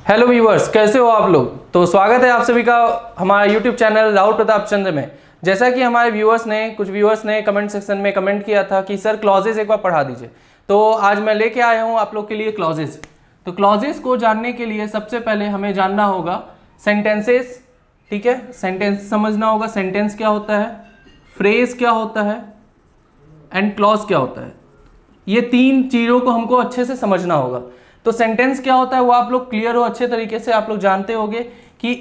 Hello viewers, कैसे हो आप लोग। तो स्वागत है आप सभी का हमारा यूट्यूब चैनल राहुल प्रताप चंद्र में। जैसा कि हमारे कुछ व्यूअर्स ने कमेंट सेक्शन में कमेंट किया था कि सर क्लॉजेस एक बार पढ़ा दीजिए, तो आज मैं लेके आया हूँ आप लोग के लिए क्लॉजेस। तो क्लॉजेस को जानने के लिए सबसे पहले हमें जानना होगा सेंटेंसेस। ठीक है, सेंटेंस समझना होगा, सेंटेंस क्या होता है, फ्रेज क्या होता है एंड क्लॉज क्या होता है। ये तीन चीज़ों को हमको अच्छे से समझना होगा। तो सेंटेंस क्या होता है वो आप लोग क्लियर हो अच्छे तरीके से, आप लोग जानते होंगे कि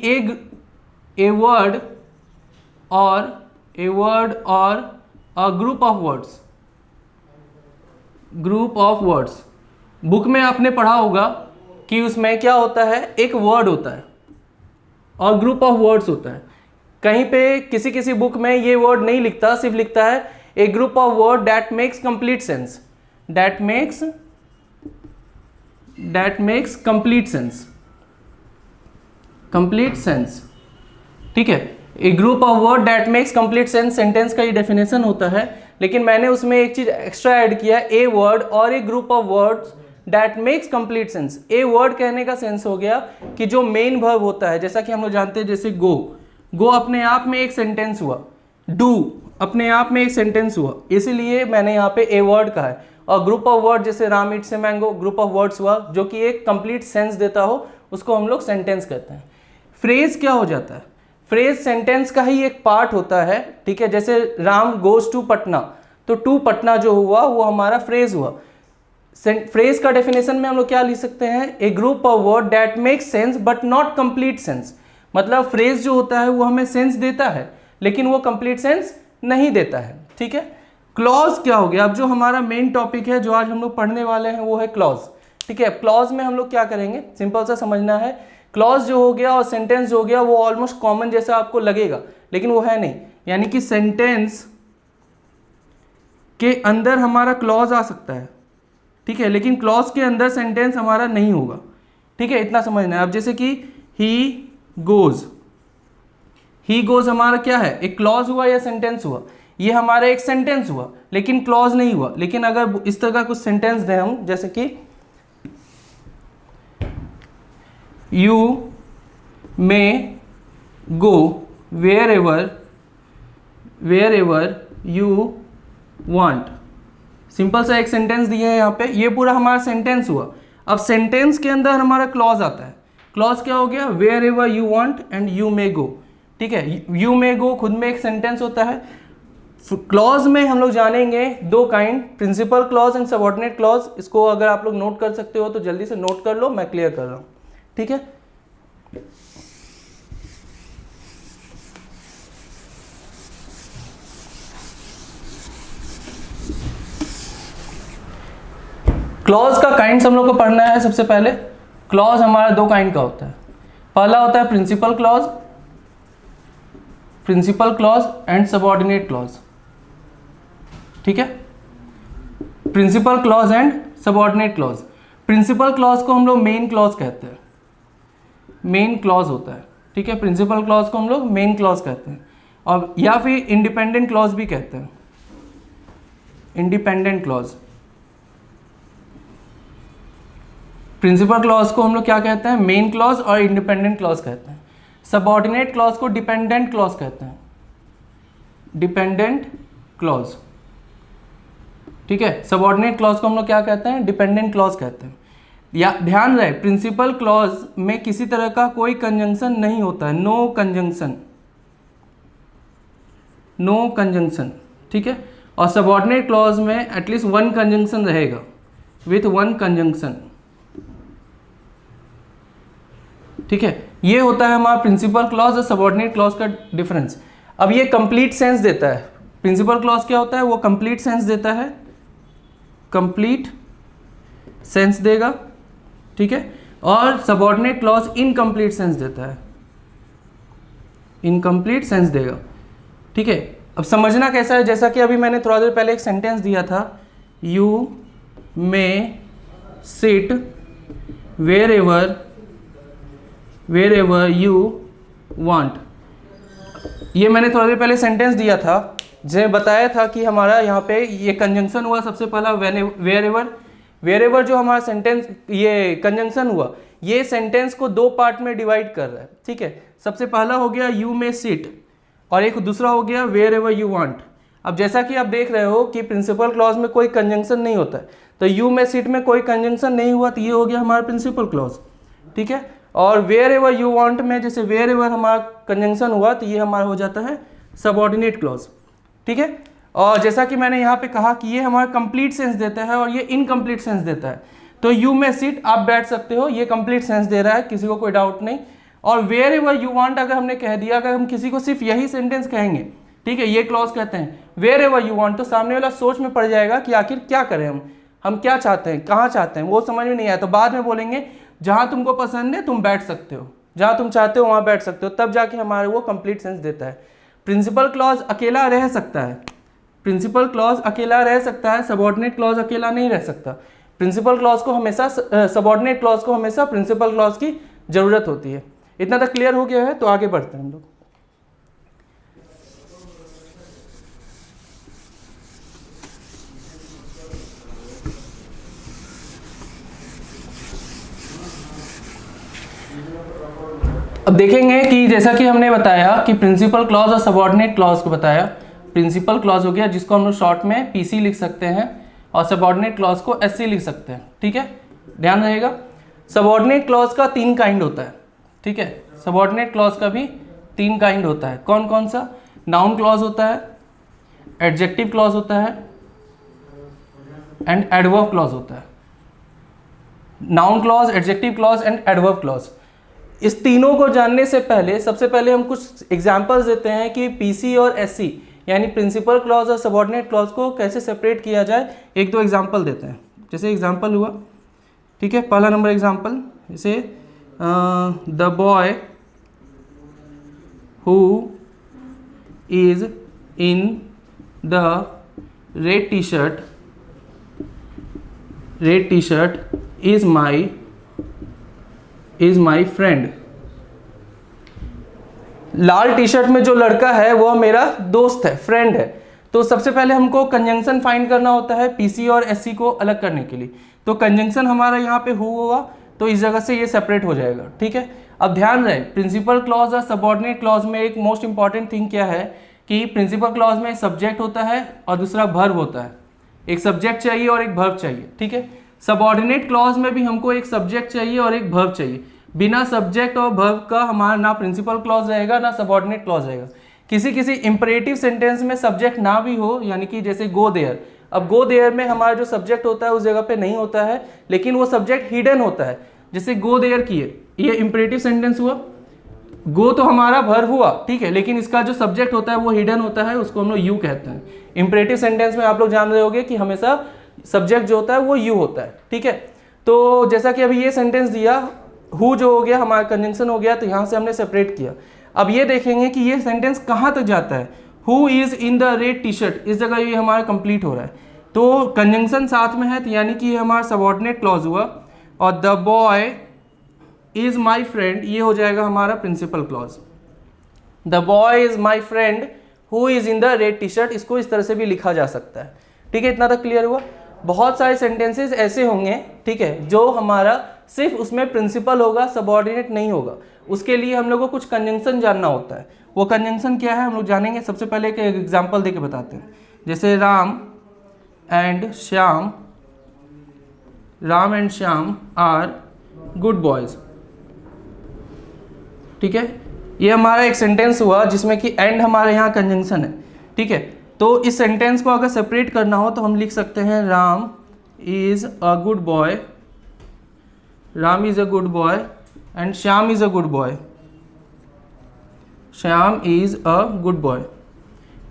ए वर्ड और a group of words. Book में आपने पढ़ा होगा कि उसमें क्या होता है, एक वर्ड होता है और ग्रुप ऑफ वर्ड्स होता है। कहीं पे किसी बुक में ये वर्ड नहीं लिखता, सिर्फ लिखता है a group of word that makes complete sense, that makes complete sense. ठीक है, a group of word that makes complete sense sentence का ये डेफिनेशन होता है। लेकिन मैंने उसमें एक चीज एक्स्ट्रा ऐड किया, ए वर्ड और a group of words that makes complete sense. A word कहने का सेंस हो गया कि जो मेन वर्ब होता है, जैसा कि हम लोग जानते हैं, जैसे गो अपने आप में एक सेंटेंस हुआ, डू अपने आप में एक सेंटेंस हुआ, इसीलिए मैंने यहाँ पे ए वर्ड कहा है। और ग्रुप ऑफ वर्ड जैसे Ram eats a mango, group of words हुआ जो कि एक कंप्लीट सेंस देता हो, उसको हम लोग सेंटेंस कहते हैं। फ्रेज क्या हो जाता है, फ्रेज सेंटेंस का ही एक पार्ट होता है। ठीक है, जैसे राम गोज टू पटना, तो टू पटना जो हुआ वो हमारा फ्रेज हुआ। फ्रेज का डेफिनेशन में हम लोग क्या लिख सकते हैं, a group of word that makes sense but not complete sense. मतलब फ्रेज जो होता है वो हमें सेंस देता है लेकिन वो कंप्लीट सेंस नहीं देता है। ठीक है, क्लॉज क्या हो गया। अब जो हमारा मेन टॉपिक है जो आज हम लोग पढ़ने वाले हैं वो है क्लॉज। ठीक है, क्लॉज में हम लोग क्या करेंगे, सिंपल सा समझना है। क्लॉज जो हो गया और सेंटेंस जो हो गया वो ऑलमोस्ट कॉमन जैसा आपको लगेगा, लेकिन वो है नहीं। यानी कि सेंटेंस के अंदर हमारा क्लॉज आ सकता है, ठीक है, लेकिन क्लॉज के अंदर सेंटेंस हमारा नहीं होगा। ठीक है, इतना समझना है। अब जैसे कि ही गोज हमारा क्या है, एक क्लॉज हुआ या सेंटेंस हुआ। ये हमारा एक सेंटेंस हुआ लेकिन क्लॉज नहीं हुआ। लेकिन अगर इस तरह का कुछ सेंटेंस दें हम, जैसे कि you may go wherever you want, simple सा एक सेंटेंस दिया है यहाँ पे, ये पूरा हमारा सेंटेंस हुआ। अब सेंटेंस के अंदर हमारा क्लॉज आता है। क्लॉज क्या हो गया, wherever you want and you may go. ठीक है, यू मे गो खुद में एक सेंटेंस होता है। क्लॉज में हम लोग जानेंगे दो kind, principal clause and subordinate clause. इसको अगर आप लोग नोट कर सकते हो तो जल्दी से नोट कर लो, मैं क्लियर कर रहा हूं। ठीक है, क्लॉज का काइंड्स हम लोग को पढ़ना है। सबसे पहले क्लॉज हमारा दो काइंड का होता है। पहला होता है principal clause and subordinate clause. ठीक है, principal clause and subordinate clause. Principal clause को हम लोग मेन क्लॉज कहते हैं, मेन क्लॉज होता है। ठीक है, प्रिंसिपल क्लॉज को हम लोग मेन क्लॉज कहते हैं, और या फिर इंडिपेंडेंट क्लॉज भी कहते हैं, इंडिपेंडेंट क्लॉज। प्रिंसिपल क्लॉज को हम लोग क्या कहते हैं, मेन क्लॉज और इंडिपेंडेंट क्लॉज कहते हैं। सबऑर्डिनेट क्लॉज को डिपेंडेंट क्लॉज कहते हैं, डिपेंडेंट क्लॉज। ठीक है, सबऑर्डिनेट क्लॉज को हम लोग क्या कहते हैं, डिपेंडेंट क्लॉज कहते हैं। या ध्यान रहे, प्रिंसिपल क्लॉज में किसी तरह का कोई कंजंक्शन नहीं होता है, नो कंजंक्शन। ठीक है, और सबऑर्डिनेट क्लॉज में एटलीस्ट वन कंजंक्शन रहेगा, विथ वन कंजंक्शन। ठीक है, ये होता है हमारा प्रिंसिपल क्लॉज और सबऑर्डिनेट क्लॉज का डिफरेंस। अब ये कंप्लीट सेंस देता है। प्रिंसिपल क्लॉज क्या होता है, वो कंप्लीट सेंस देता है, कंप्लीट सेंस देगा। ठीक है, और सबऑर्डिनेट क्लॉज इनकम्प्लीट सेंस देता है, इनकम्प्लीट सेंस देगा। ठीक है, अब समझना कैसा है, जैसा कि अभी मैंने थोड़ा देर पहले एक सेंटेंस दिया था, you may sit wherever you want. ये मैंने थोड़ा देर पहले सेंटेंस दिया था, जिसमें बताया था कि हमारा यहाँ पे ये कंजंक्शन हुआ सबसे पहला वेयर एवर। वेयर एवर जो हमारा सेंटेंस ये कंजंक्शन हुआ, ये सेंटेंस को दो पार्ट में डिवाइड कर रहा है, ठीक है। सबसे पहला हो गया यू मे सिट और एक दूसरा हो गया वेयर एवर यू वांट। अब जैसा कि आप देख रहे हो कि प्रिंसिपल क्लॉज में कोई कंजंक्शन नहीं होता है, तो यू मे सिट में कोई कंजंक्शन नहीं हुआ, तो ये हो गया हमारा प्रिंसिपल क्लॉज, ठीक है। और वेयर एवर यू वांट में जैसे वेयर एवर हमारा कंजंक्शन हुआ, तो ये हमारा हो जाता है सबऑर्डिनेट क्लॉज, ठीक है। और जैसा कि मैंने यहाँ पे कहा कि ये हमारा कंप्लीट सेंस देता है और ये इनकम्प्लीट सेंस देता है। तो यू मे सिट आप बैठ सकते हो, ये कंप्लीट सेंस दे रहा है, किसी को कोई डाउट नहीं। और वेयर एवर यू वांट अगर हमने कह दिया, अगर हम किसी को सिर्फ यही सेंटेंस कहेंगे, ठीक है, ये क्लॉज कहते हैं वेयर एवर यू वांट, तो सामने वाला सोच में पड़ जाएगा कि आखिर क्या करें हम क्या चाहते हैं, कहाँ चाहते हैं, वो समझ में नहीं आया। तो बाद में बोलेंगे जहाँ तुमको पसंद है तुम बैठ सकते हो, जहाँ तुम चाहते हो वहाँ बैठ सकते हो, तब जाके हमारे वो कंप्लीट सेंस देता है। प्रिंसिपल क्लॉज अकेला रह सकता है, प्रिंसिपल क्लॉज अकेला रह सकता है, सबऑर्डिनेट क्लॉज अकेला नहीं रह सकता। प्रिंसिपल क्लॉज को हमेशा सबऑर्डिनेट क्लॉज को हमेशा प्रिंसिपल क्लॉज की जरूरत होती है। इतना तक क्लियर हो गया है, तो आगे बढ़ते हैं हम लोग। अब देखेंगे कि जैसा कि हमने बताया कि प्रिंसिपल क्लॉज और सबऑर्डिनेट क्लॉज को बताया। प्रिंसिपल क्लॉज हो गया जिसको हम लोग शॉर्ट में पीसी लिख सकते हैं, और सबऑर्डिनेट क्लॉज को एससी लिख सकते हैं, ठीक है, ध्यान रहेगा। सबऑर्डिनेट क्लॉज का 3 काइंड होता है, ठीक है, सबऑर्डिनेट क्लॉज का भी 3 काइंड होता है। कौन कौन सा? नाउन क्लॉज होता है, एडजेक्टिव क्लॉज होता है एंड एडवर्ब क्लॉज होता है। Noun clause, adjective clause and adverb clause, इस तीनों को जानने से पहले सबसे पहले हम कुछ एग्जांपल्स देते हैं कि पीसी और एससी यानी प्रिंसिपल क्लॉज और सबऑर्डिनेट क्लॉज को कैसे सेपरेट किया जाए। 1-2 एग्जांपल देते हैं। जैसे एग्जांपल हुआ, ठीक है, पहला नंबर एग्जांपल, जैसे the boy who is in the red T shirt is my friend. Lal T shirt में जो लड़का है वो मेरा दोस्त है, फ्रेंड है। तो सबसे पहले हमको कंजंक्शन फाइंड करना होता है पीसी और एससी को अलग करने के लिए। तो कंजंक्शन हमारा यहाँ पे हुआ, तो इस जगह से ये सेपरेट हो जाएगा, ठीक है। अब ध्यान रहे, प्रिंसिपल क्लॉज और सबऑर्डिनेट क्लॉज में एक मोस्ट इंपॉर्टेंट थिंग क्या है कि प्रिंसिपल क्लॉज में सब्जेक्ट होता है और दूसरा वर्ब होता है। एक सब्जेक्ट चाहिए और एक वर्ब चाहिए, ठीक है। सबऑर्डिनेट क्लॉज में भी हमको एक सब्जेक्ट चाहिए और एक वर्ब चाहिए। बिना सब्जेक्ट और वर्ब का हमारा ना प्रिंसिपल क्लॉज रहेगा ना सबऑर्डिनेट क्लॉज रहेगा। किसी किसी इंपरेटिव सेंटेंस में सब्जेक्ट ना भी हो, यानी कि जैसे गो देयर। अब गो देयर में हमारा जो सब्जेक्ट होता है उस जगह पे नहीं होता है, लेकिन वो सब्जेक्ट हिडन होता है। जैसे गो देयर किए, ये इंपरेटिव सेंटेंस हुआ, गो तो हमारा वर्ब हुआ, ठीक है, लेकिन इसका जो सब्जेक्ट होता है वो हिडन होता है, उसको हम लोग यू कहते हैं। इंपरेटिव सेंटेंस में आप लोग जान रहे होंगे कि हमेशा सब्जेक्ट जो होता है वो यू होता है, ठीक है। तो जैसा कि अभी ये सेंटेंस दिया, हु जो हो गया हमारा कंजंक्शन हो गया, तो यहाँ से हमने सेपरेट किया। अब ये देखेंगे कि ये सेंटेंस कहाँ तक जाता है। Who is in the red T shirt, इस जगह ये हमारा कंप्लीट हो रहा है, तो कंजंक्शन साथ में है, तो यानी कि ये हमारा सबऑर्डिनेट क्लॉज हुआ। और the boy is my friend, ये हो जाएगा हमारा principal clause. The boy is my friend who is in the red T shirt, इसको इस तरह से भी लिखा जा सकता है, ठीक है। इतना तक क्लियर हुआ। बहुत सारे सेंटेंसेस ऐसे होंगे, ठीक है, जो हमारा सिर्फ उसमें प्रिंसिपल होगा, सबऑर्डिनेट नहीं होगा। उसके लिए हम लोग को कुछ कंजंक्शन जानना होता है। वो कंजंक्शन क्या है हम लोग जानेंगे। सबसे पहले एक एग्जांपल देके बताते हैं। जैसे Ram and Shyam are good boys, ठीक है। ये हमारा एक सेंटेंस हुआ जिसमें कि एंड हमारे यहाँ कंजंक्शन है, ठीक है। तो इस सेंटेंस को अगर सेपरेट करना हो तो हम लिख सकते हैं Ram is a good boy, Ram is a good boy and Shyam is a good boy, Shyam is a good boy.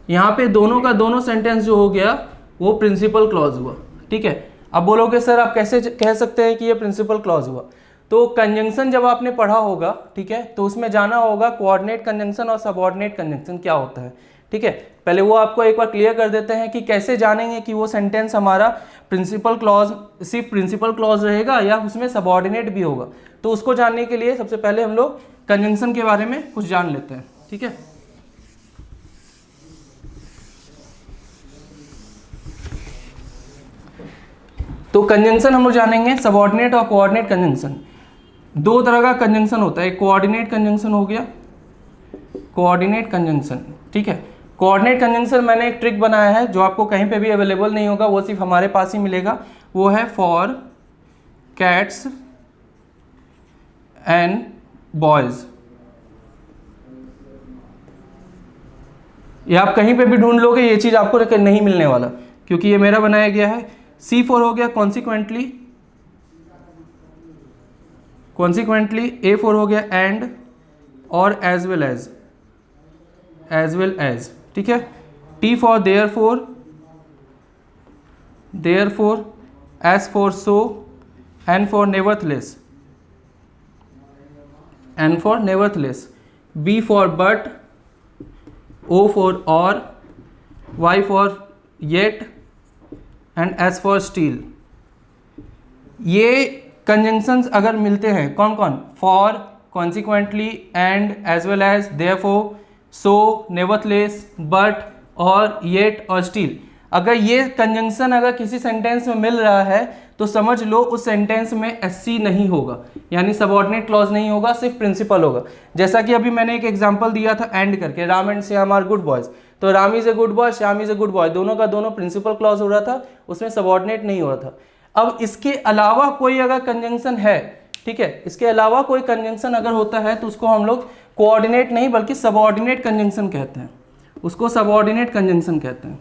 यहाँ पे दोनों का दोनों सेंटेंस जो हो गया वो प्रिंसिपल क्लॉज हुआ, ठीक है। अब बोलोगे सर आप कैसे कह सकते हैं कि ये प्रिंसिपल क्लॉज हुआ। तो कंजंक्शन जब आपने पढ़ा होगा, ठीक है, तो उसमें जाना होगा कोऑर्डिनेट कंजंक्शन और सबऑर्डिनेट कंजंक्शन क्या होता है, ठीक है। पहले वो आपको एक बार क्लियर कर देते हैं कि कैसे जानेंगे कि वो सेंटेंस हमारा प्रिंसिपल क्लॉज सिर्फ प्रिंसिपल क्लॉज रहेगा या उसमें सबऑर्डिनेट भी होगा। तो उसको जानने के लिए सबसे पहले हम लोग कंजंक्शन के बारे में कुछ जान लेते हैं, ठीक है। तो कंजंक्शन हम लोग जानेंगे सबऑर्डिनेट और कोऑर्डिनेट कंजंक्शन। दो तरह का कंजंक्शन होता है, एक कोऑर्डिनेट कंजंक्शन हो गया, कोऑर्डिनेट कंजंक्शन, ठीक है। कोऑर्डिनेट कंजंक्शन मैंने एक ट्रिक बनाया है जो आपको कहीं पे भी अवेलेबल नहीं होगा, वो सिर्फ हमारे पास ही मिलेगा। वो है फॉर कैट्स एंड बॉयज। ये आप कहीं पे भी ढूंढ लोगे, ये चीज आपको नहीं मिलने वाला, क्योंकि ये मेरा बनाया गया है। C4 हो गया कॉन्सिक्वेंटली, A4 हो गया एंड और एज वेल एज, ठीक है। T for therefore, S for so, N for nevertheless, B for but, O for or, Y for yet and S for still. ये कंजंक्शंस अगर मिलते हैं कौन कौन, for, consequently, and, as well as, therefore, so, nevertheless, but और yet और still, अगर ये कंजंक्शन अगर किसी सेंटेंस में मिल रहा है तो समझ लो उस सेंटेंस में SC नहीं होगा, यानी सबऑर्डिनेट क्लॉज नहीं होगा, सिर्फ प्रिंसिपल होगा। जैसा कि अभी मैंने एक एग्जांपल दिया था एंड करके, Ram and Shyam are good boys, तो Ram is a good boy, Shyam is a good boy, दोनों का दोनों प्रिंसिपल क्लॉज हो रहा था, उसमें सबऑर्डिनेट नहीं हो रहा था। अब इसके अलावा कोई अगर कंजंक्शन है, ठीक है, इसके अलावा कोई कंजंक्शन अगर होता है तो उसको हम लोग कोऑर्डिनेट नहीं बल्कि सबऑर्डिनेट कंजंक्शन कहते हैं, उसको सबऑर्डिनेट कंजंक्शन कहते हैं,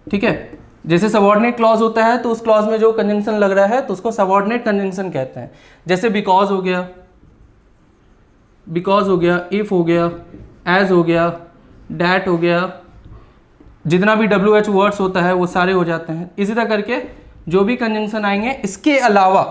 ठीक है। जैसे सबऑर्डिनेट क्लॉज होता है तो उस क्लॉज में जो कंजंक्शन लग रहा है तो उसको सबऑर्डिनेट कंजंक्शन कहते हैं। जैसे बिकॉज हो गया, इफ हो गया, एज हो गया, डैट हो गया, जितना भी WH वर्ड्स होता है वो सारे हो जाते हैं। इसी तरह करके जो भी कंजंक्शन आएंगे, इसके अलावा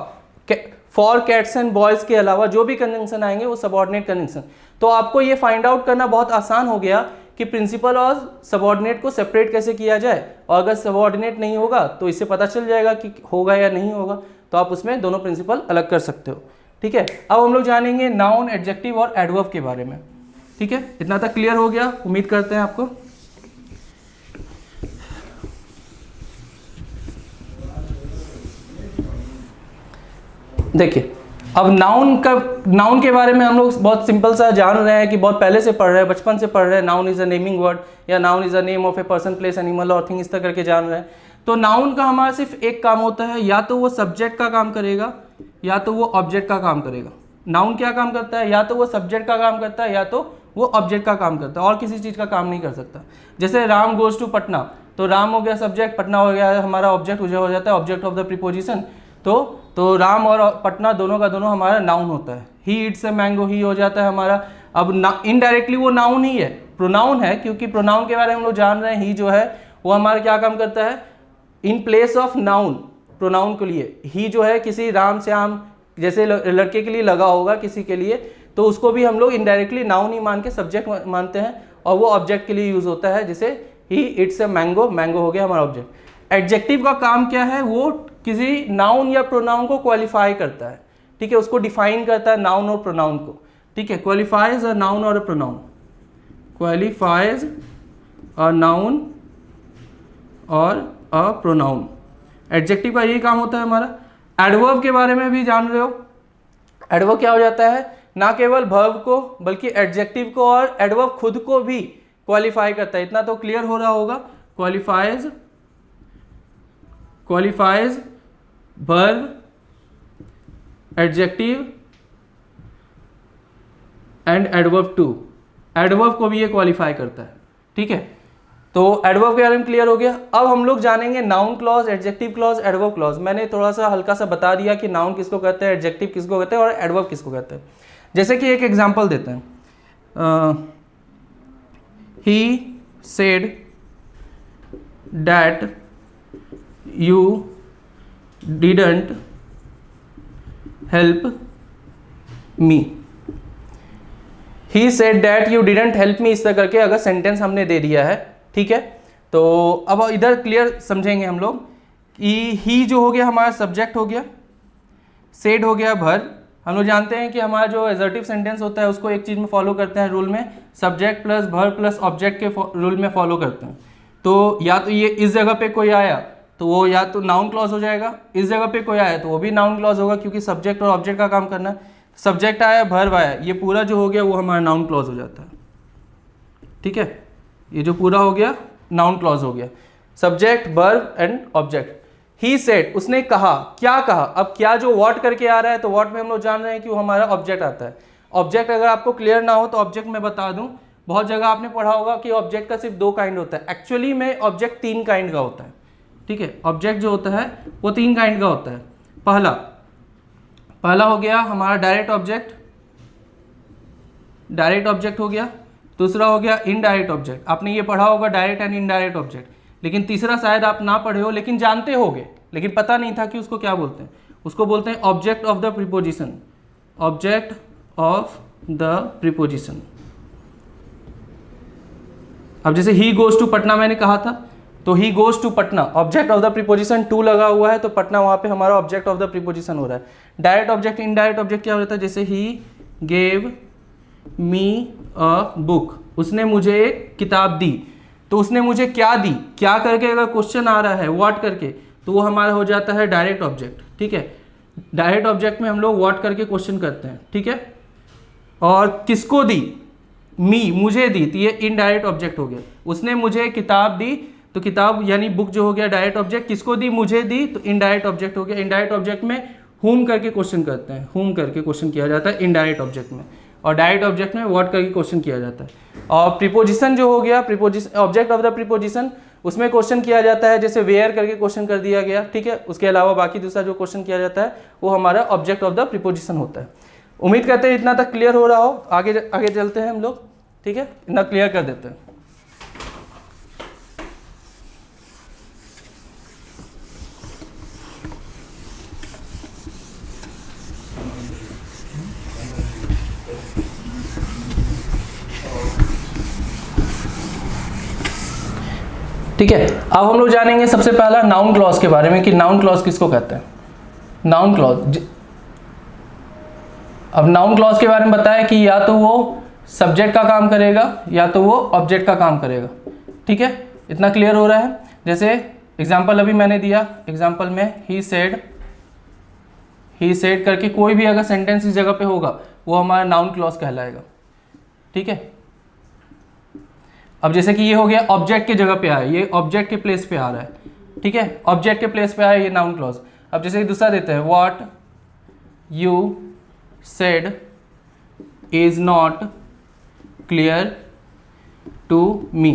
फॉर कैट्स एंड बॉयज के अलावा जो भी कंजंक्शन आएंगे वो सबऑर्डिनेट कंजंक्शन। तो आपको ये फाइंड आउट करना बहुत आसान हो गया कि प्रिंसिपल और सबऑर्डिनेट को सेपरेट कैसे किया जाए, और अगर सबऑर्डिनेट नहीं होगा तो इससे पता चल जाएगा कि होगा या नहीं होगा, तो आप उसमें दोनों प्रिंसिपल अलग कर सकते हो, ठीक है। अब हम लोग जानेंगे नाउन, एडजेक्टिव और एडवर्ब के बारे में, ठीक है। इतना तक क्लियर हो गया, उम्मीद करते हैं आपको। देखिए अब नाउन के बारे में हम लोग बहुत सिंपल सा जान रहे हैं कि बहुत पहले से पढ़ रहे हैं, बचपन से पढ़ रहे हैं। Noun is a naming word या noun is a name of a person, place, animal और थिंग, इस तरह करके जान रहे हैं। तो नाउन का हमारा सिर्फ एक काम होता है, या तो वो सब्जेक्ट का काम करेगा या तो वो ऑब्जेक्ट का काम करेगा। नाउन क्या काम करता है, या तो वो सब्जेक्ट का काम करता है या तो वो ऑब्जेक्ट का काम करता है, और किसी चीज़ का काम नहीं कर सकता। जैसे राम गोज टू पटना, तो राम हो गया सब्जेक्ट, पटना हो गया हमारा ऑब्जेक्ट, हो जाता है ऑब्जेक्ट ऑफ द प्रीपोजिशन। तो राम और पटना दोनों का दोनों हमारा नाउन होता है। ही ईट्स ए मैंगो, ही हो जाता है हमारा। अब इनडायरेक्टली वो नाउन ही है, प्रोनाउन है, क्योंकि प्रोनाउन के बारे में हम लोग जान रहे हैं। ही जो है वो हमारा क्या काम करता है, in place of noun, pronoun के लिए। ही जो है किसी राम श्याम जैसे लड़के के लिए लगा होगा किसी के लिए, तो उसको भी हम लोग इनडायरेक्टली नाउन ही मान के सब्जेक्ट मानते हैं, और वो ऑब्जेक्ट के लिए यूज होता है। जैसे ही इट्स ए मैंगो, मैंगो हो गया हमारा ऑब्जेक्ट। एडजेक्टिव का काम क्या है, वो किसी नाउन या प्रोनाउन को क्वालिफाई करता है, ठीक है, उसको डिफाइन करता है नाउन और प्रोनाउन को, ठीक है। क्वालिफाइज अ नाउन और a pronoun, qualifies a noun और अ प्रोनाउन। एडजेक्टिव का यही काम होता है हमारा। एडवर्ब के बारे में भी जान रहे हो। एडवर्ब क्या हो जाता है, ना केवल वर्ब को बल्कि एडजेक्टिव को और एडवर्ब खुद को भी क्वालिफाई करता है। इतना तो क्लियर हो रहा होगा। Qualifies verb, adjective and adverb too. Adverb को भी ये क्वालिफाई करता है, ठीक है। तो एडवर्ब के बारे में क्लियर हो गया। अब हम लोग जानेंगे noun clause, adjective clause, adverb clause. मैंने थोड़ा सा हल्का सा बता दिया कि नाउन किसको कहते हैं, एडजेक्टिव किसको कहते हैं और एडवर्ब किसको कहते हैं। जैसे कि एक एग्जांपल देते हैं, he said that you didn't help me. He said that you didn't help me, इस तरह करके अगर सेंटेंस हमने दे दिया है, ठीक है। तो अब इधर क्लियर समझेंगे हम लोग कि ही जो हो गया हमारा सब्जेक्ट हो गया, सेड हो गया वर्ब। हम लोग जानते हैं कि हमारा जो एजर्टिव सेंटेंस होता है उसको एक चीज़ में फॉलो करते हैं रूल में, subject plus verb plus object के रूल में फॉलो करते हैं। तो या तो ये इस जगह पे कोई आया तो वो या तो नाउन क्लॉज हो जाएगा, इस जगह पे कोई आया तो वो भी नाउन क्लॉज होगा क्योंकि सब्जेक्ट और ऑब्जेक्ट का काम करना है। सब्जेक्ट आया, वर्ब आया, ये पूरा जो हो गया वो हमारा नाउन क्लॉज हो जाता है। ठीक है, ये जो पूरा हो गया नाउन क्लॉज हो गया, subject verb and object. He said, उसने कहा, क्या कहा। अब क्या जो व्हाट करके आ रहा है, तो व्हाट में हम लोग जान रहे हैं कि वो हमारा ऑब्जेक्ट आता है। ऑब्जेक्ट अगर आपको क्लियर ना हो तो ऑब्जेक्ट मैं बता दूं, बहुत जगह आपने पढ़ा होगा कि ऑब्जेक्ट का सिर्फ 2 काइंड होता है। एक्चुअली में ऑब्जेक्ट 3 काइंड का होता है। ठीक है, ऑब्जेक्ट जो होता है वो 3 काइंड का होता है। पहला हो गया हमारा डायरेक्ट ऑब्जेक्ट, डायरेक्ट ऑब्जेक्ट हो गया। दूसरा हो गया इनडायरेक्ट ऑब्जेक्ट, आपने ये पढ़ा होगा डायरेक्ट एंड इनडायरेक्ट ऑब्जेक्ट। लेकिन तीसरा शायद आप ना पढ़े हो लेकिन जानते होगे, लेकिन पता नहीं था कि उसको क्या बोलते हैं। उसको बोलते हैं object of the preposition, object of the preposition. अब जैसे ही गोज टू पटना मैंने कहा था, तो he goes to Patna, object of the preposition too लगा हुआ है तो पटना वहां पे हमारा ऑब्जेक्ट ऑफ द प्रीपोजिशन हो रहा है। डायरेक्ट ऑब्जेक्ट इनडायरेक्ट ऑब्जेक्ट क्या होता है, जैसे he gave me a book, उसने मुझे एक किताब दी, तो उसने मुझे क्या दी, क्या करके अगर क्वेश्चन आ रहा है व्हाट करके, तो वो हमारा हो जाता है डायरेक्ट ऑब्जेक्ट। ठीक है, डायरेक्ट ऑब्जेक्ट में हम लोग व्हाट करके क्वेश्चन करते हैं। ठीक है, और किसको दी, मी, मुझे दी, तो ये इनडायरेक्ट ऑब्जेक्ट हो गया। उसने मुझे किताब दी, तो किताब यानी बुक जो हो गया डायरेक्ट ऑब्जेक्ट, किसको दी, मुझे दी, तो इनडायरेक्ट ऑब्जेक्ट हो गया। इनडायरेक्ट ऑब्जेक्ट में हुम करके क्वेश्चन करते हैं, हुम करके क्वेश्चन किया जाता है इनडायरेक्ट ऑब्जेक्ट में, और डायरेक्ट ऑब्जेक्ट में व्हाट करके क्वेश्चन किया जाता है। और प्रीपोजिशन जो हो गया, preposition object of the preposition, उसमें क्वेश्चन किया जाता है जैसे वेयर करके क्वेश्चन कर दिया गया। ठीक है, उसके अलावा बाकी दूसरा जो क्वेश्चन किया जाता है वो हमारा ऑब्जेक्ट ऑफ द प्रीपोजिशन होता है। उम्मीद करते हैं इतना तक क्लियर हो रहा हो। आगे आगे चलते हैं हम लोग। ठीक है, इतना क्लियर कर देते हैं। ठीक है, अब हम लोग जानेंगे सबसे पहला नाउन क्लॉज के बारे में कि नाउन क्लॉज किसको कहते हैं। नाउन क्लॉज, अब नाउन क्लॉज के बारे में बताया कि या तो वो सब्जेक्ट का काम करेगा या तो वो ऑब्जेक्ट का काम करेगा। ठीक है, इतना क्लियर हो रहा है। जैसे एग्जांपल अभी मैंने दिया, एग्जांपल में ही सेड करके कोई भी अगर सेंटेंस इस जगह पे होगा वो हमारा नाउन क्लॉज कहलाएगा। ठीक है, अब जैसे कि ये हो गया ऑब्जेक्ट की जगह पे आया, ये ऑब्जेक्ट के प्लेस पे आ रहा है। ठीक है, ऑब्जेक्ट के प्लेस पे आया ये नाउन क्लॉज। अब जैसे कि दूसरा देते हैं, what you said is not clear to me,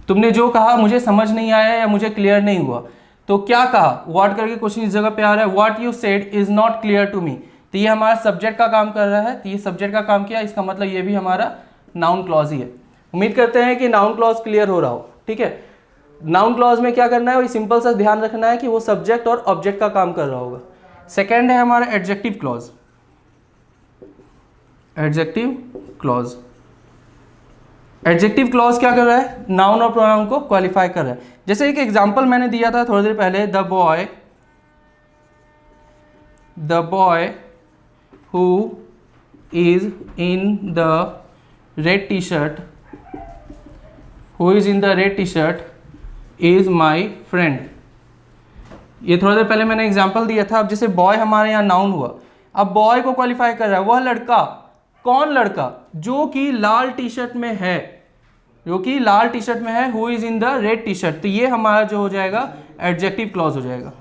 तुमने जो कहा मुझे समझ नहीं आया या मुझे क्लियर नहीं हुआ। तो क्या कहा, व्हाट करके क्वेश्चन इस जगह पे आ रहा है, what you said is not clear to me, तो ये हमारा सब्जेक्ट का काम कर रहा है। तो ये सब्जेक्ट का काम किया, इसका मतलब ये भी हमारा नाउन क्लॉज ही है। उम्मीद करते हैं कि नाउन क्लॉज क्लियर हो रहा हो। ठीक है, नाउन क्लॉज में क्या करना है, वही सिंपल सा ध्यान रखना है कि वो सब्जेक्ट और ऑब्जेक्ट का काम कर रहा होगा। सेकेंड है हमारा adjective clause. Adjective clause, adjective clause क्या कर रहा है, नाउन और प्रोनाउन को क्वालिफाई कर रहा है। जैसे एक एग्जांपल मैंने दिया था थोड़ी देर पहले, the boy who is in the red T shirt, who is in the red T shirt is my friend. ये थोड़ी देर पहले मैंने एग्जांपल दिया था। अब जैसे बॉय हमारे यहाँ नाउन हुआ, अब बॉय को क्वालिफाई कर रहा है वह लड़का, कौन लड़का, जो कि लाल टी शर्ट में है, जो कि लाल टी शर्ट में है, who is in the red T shirt, तो ये हमारा जो हो जाएगा एडजेक्टिव क्लॉज हो जाएगा।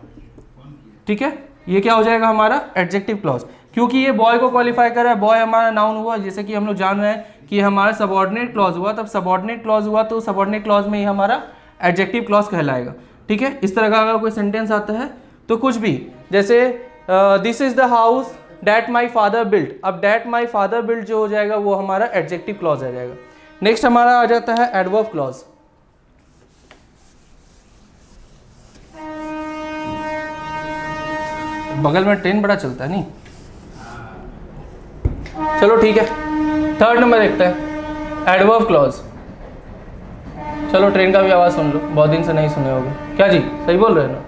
ठीक है, ये क्या हो जाएगा हमारा एडजेक्टिव क्लॉज, क्योंकि ये बॉय को क्वालिफाई कर रहा है। बॉय हमारा नाउन हुआ, जैसे कि हम लोग जान रहे हैं कि हमारा सबऑर्डिनेट क्लॉज हुआ, तब सबऑर्डिनेट क्लॉज हुआ तो सबऑर्डिनेट क्लॉज में ही हमारा एडजेक्टिव क्लॉज कहलाएगा। ठीक है, इस तरह का अगर कोई सेंटेंस आता है तो कुछ भी, जैसे this is the house that my father built, अब डैट माई फादर बिल्ट जो हो जाएगा वो हमारा एडजेक्टिव क्लॉज आ जाएगा। नेक्स्ट हमारा आ जाता है एडवर्ब क्लॉज। बगल में ट्रेन बड़ा चलता है नहीं, चलो ठीक है। थर्ड नंबर देखते हैं एडवर्ब क्लॉज। चलो ट्रेन का भी आवाज़ सुन लो, बहुत दिन से नहीं सुने होगे। क्या जी, सही बोल रहे हैं ना,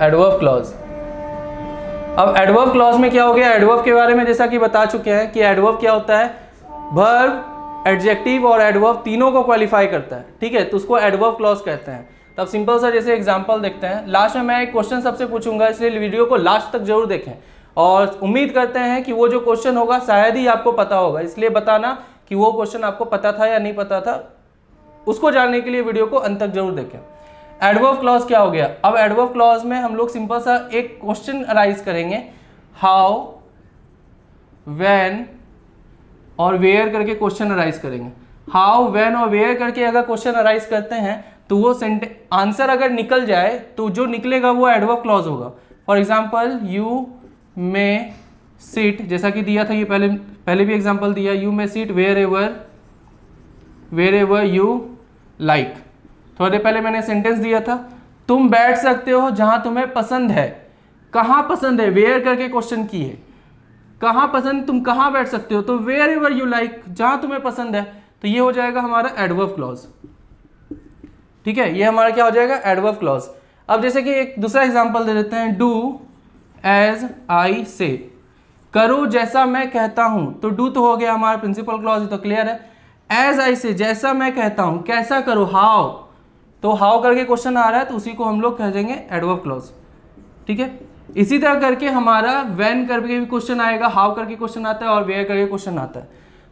एडवर्ब क्लॉज। अब एडवर्ब क्लॉज में क्या हो गया, एडवर्ब के बारे में जैसा कि बता चुके हैं कि एडवर्ब क्या होता है, वर्ब, एडजेक्टिव और एडवर्ब तीनों को क्वालिफाई करता है। ठीक है, तो उसको एडवर्ब क्लॉज कहते हैं। तो अब सिंपल सा जैसे एग्जांपल देखते हैं। लास्ट में मैं एक क्वेश्चन सबसे पूछूंगा, इसलिए वीडियो को लास्ट तक जरूर देखें और उम्मीद करते हैं कि वो जो क्वेश्चन होगा शायद ही आपको पता होगा, इसलिए बताना कि वो क्वेश्चन आपको पता था या नहीं पता था, उसको जानने के लिए वीडियो को अंत तक जरूर देखें। एडवर्ब क्लॉज क्या हो गया? अब एडवर्ब क्लॉज में हम लोग सिंपल सा एक क्वेश्चन अराइज करेंगे, हाउ, व्हेन और वेयर करके क्वेश्चन अराइज करेंगे। हाउ, व्हेन और वेयर करके अगर क्वेश्चन अराइज करते हैं तो वो आंसर अगर निकल जाए तो जो निकलेगा वो एडवर्ब क्लॉज होगा। For example, you may sit, जैसा कि दिया था ये पहले भी एग्जाम्पल दिया, you may sit wherever you like. थोड़े पहले मैंने सेंटेंस दिया था, तुम बैठ सकते हो जहां तुम्हें पसंद है। कहाँ पसंद है? वेयर करके क्वेश्चन की है, कहाँ पसंद, तुम कहाँ बैठ सकते हो, तो वेयर एवर यू लाइक, जहां तुम्हें पसंद है। तो ये हो जाएगा हमारा एडवर्ब क्लॉज। ठीक है, ये हमारा क्या हो जाएगा? Adverb clause. अब जैसे कि एक दूसरा एग्जांपल दे देते हैं, डू एज आई से, करो जैसा मैं कहता हूं। तो डू तो हो गया हमारा प्रिंसिपल क्लॉज, तो क्लियर है। एज आई से, जैसा मैं कहता हूं, कैसा करो, हाउ, तो हाउ करके क्वेश्चन आ रहा है तो उसी को हम लोग कह देंगे एडवर्ब क्लॉज। ठीक है, इसी तरह करके हमारा व्हेन करके भी क्वेश्चन आएगा, हाउ करके क्वेश्चन आता है और वेयर करके क्वेश्चन आता है।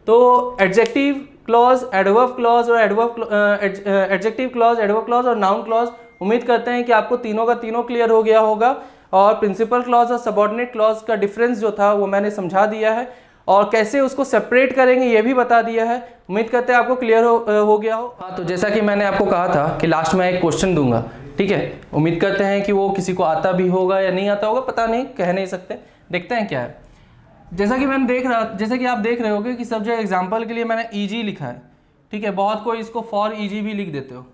तो एडजेक्टिव क्लॉज, एडवर्ब क्लॉज और एडजेक्टिव क्लॉज, एडवर्ब क्लॉज और नाउन क्लॉज, उम्मीद करते हैं कि आपको तीनों का तीनों क्लियर हो गया होगा। और प्रिंसिपल क्लॉज और सबऑर्डिनेट क्लॉज का डिफरेंस जो था वो मैंने समझा दिया है और कैसे उसको सेपरेट करेंगे ये भी बता दिया है। उम्मीद करते हैं आपको क्लियर हो गया हो। हाँ, तो जैसा कि मैंने आपको कहा था कि लास्ट में एक क्वेश्चन दूंगा, ठीक है। उम्मीद करते हैं कि वो किसी को आता भी होगा या नहीं आता होगा, पता नहीं, कह नहीं सकते, देखते हैं क्या है। जैसा कि आप देख रहे होगे कि सब जो एग्जाम्पल के लिए मैंने ईजी लिखा है, ठीक है। बहुत कोई इसको फॉर ईजी भी लिख देते हो,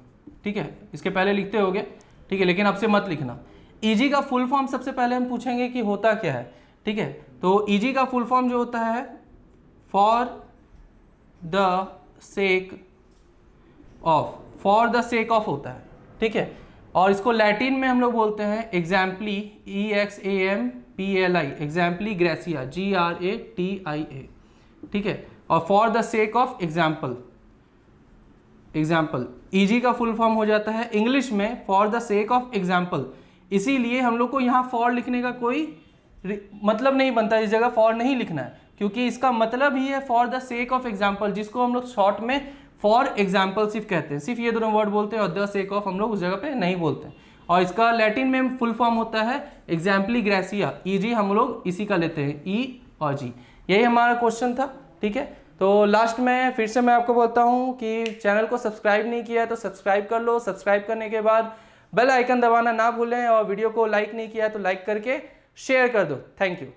ठीक है, इसके पहले लिखते होगे, ठीक है, लेकिन अब से मत लिखना। ईजी का फुल फॉर्म सबसे पहले हम पूछेंगे कि होता क्या है, ठीक है। तो ईजी का फुल फॉर्म जो होता है फॉर द सेक ऑफ होता है, ठीक है। और इसको लैटिन में हम लोग बोलते हैं एग्जाम्पली, EXAMPLI, एग्जाम्पली ग्रेसिया, GRATIA, ठीक है। और for the sake of example, easy का फुल फॉर्म हो जाता है इंग्लिश में for the sake of example. इसीलिए हम लोग को यहाँ फॉर लिखने का कोई मतलब नहीं बनता, इस जगह फॉर नहीं लिखना है, क्योंकि इसका मतलब ही है for the sake of example, जिसको हम लोग शॉर्ट में फॉर एग्जाम्पल सिर्फ कहते हैं, सिर्फ ये दोनों वर्ड बोलते हैं और द सेक ऑफ हम लोग उस जगह पे नहीं बोलते हैं। और इसका लैटिन में फुल फॉर्म होता है एग्जाम्पली ग्रेसिया, ईजी हम लोग इसी का लेते हैं, ई और जी। यही हमारा क्वेश्चन था, ठीक है। तो लास्ट में फिर से मैं आपको बोलता हूँ कि चैनल को सब्सक्राइब नहीं किया है तो सब्सक्राइब कर लो। सब्सक्राइब करने के बाद बेल आइकन दबाना ना भूलें और वीडियो को लाइक नहीं किया है तो लाइक करके शेयर कर दो। Thank you.